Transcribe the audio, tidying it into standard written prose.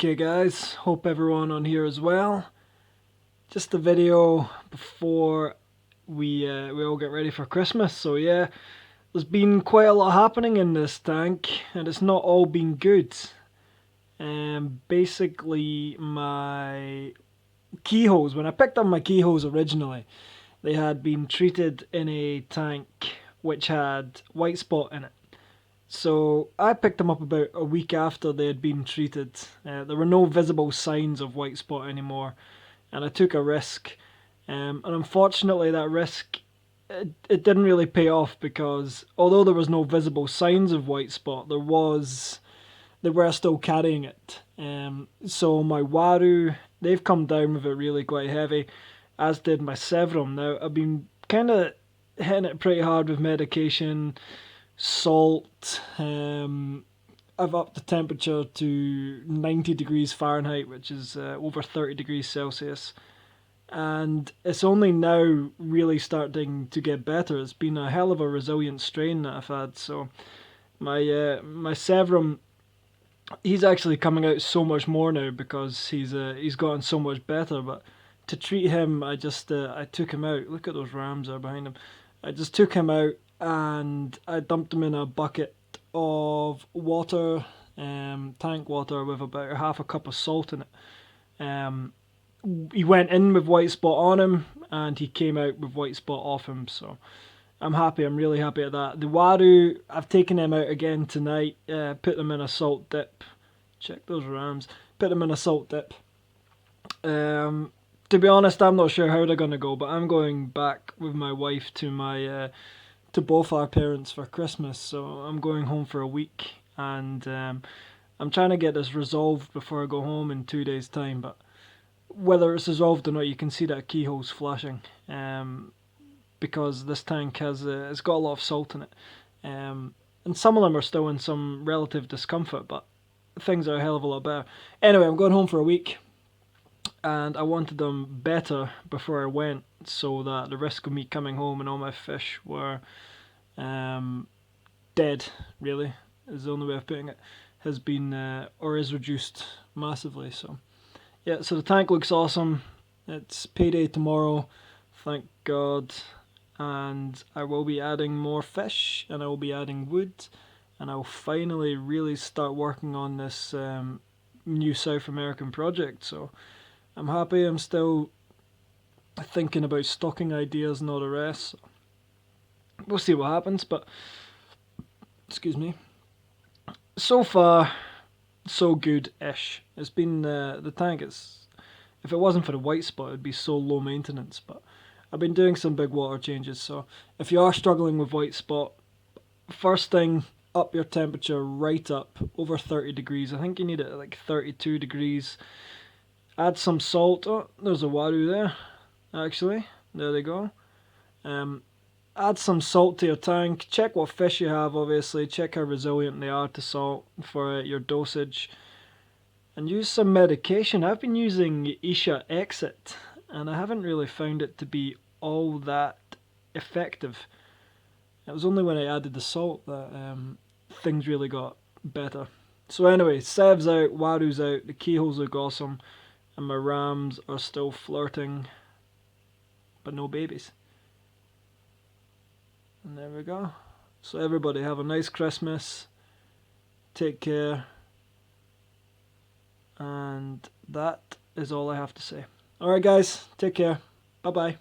Okay guys, hope everyone on here is well. Just a video before we all get ready for Christmas. So yeah, there's been quite a lot happening in this tank, and it's not all been good. Basically my keyholes, when I picked up my keyholes originally, they had been treated in a tank which had white spot in it. So I picked them up about a week after they had been treated. There were no visible signs of white spot anymore, and I took a risk. And unfortunately, that risk it didn't really pay off because although there was no visible signs of white spot, they were still carrying it. So my Waru, they've come down with it really quite heavy, as did my Severum. Now I've been kind of hitting it pretty hard with medication, salt. I've upped the temperature to 90 degrees Fahrenheit, which is over 30 degrees Celsius. And it's only now really starting to get better. It's been a hell of a resilient strain that I've had. So my Severum, he's actually coming out so much more now because he's gotten so much better. But to treat him, I took him out. Look at those rams there behind him. I just took him out and I dumped him in a bucket of water, tank water with about half a cup of salt in it. He went in with white spot on him and he came out with white spot off him. So I'm happy. I'm really happy at that. The Waru, I've taken him out again tonight. Put them in a salt dip. Check those rams. Put them in a salt dip. To be honest, I'm not sure how they're gonna go, but I'm going back with my wife to both our parents for Christmas. So I'm going home for a week, and I'm trying to get this resolved before I go home in 2 days' time. But whether it's resolved or not, you can see that keyhole's flashing, because this tank has it's got a lot of salt in it, and some of them are still in some relative discomfort, but things are a hell of a lot better. Anyway, I'm going home for a week, and I wanted them better before I went, so that the risk of me coming home and all my fish were dead, really, is the only way of putting it, has been or is reduced massively. So yeah, so the tank looks awesome. It's payday tomorrow, thank God, and I will be adding more fish, and I will be adding wood, and I'll finally really start working on this new South American project. So I'm happy. I'm still thinking about stocking ideas and all the rest. So we'll see what happens, but excuse me. So far, so good-ish. It's been the tank. If it wasn't for the white spot, it'd be so low maintenance. But I've been doing some big water changes. So if you are struggling with white spot, first thing, up your temperature right up over 30 degrees. I think you need it at like 32 degrees. Add some salt. Oh, there's a Waru there, actually. There they go. Add some salt to your tank. Check what fish you have, obviously. Check how resilient they are to salt for your dosage. And use some medication. I've been using Isha Exit, and I haven't really found it to be all that effective. It was only when I added the salt that things really got better. So anyway, Sev's out, Waru's out, the keyholes look awesome, and my rams are still flirting, but no babies. And there we go. So everybody have a nice Christmas. Take care. And that is all I have to say. Alright guys, take care. Bye bye.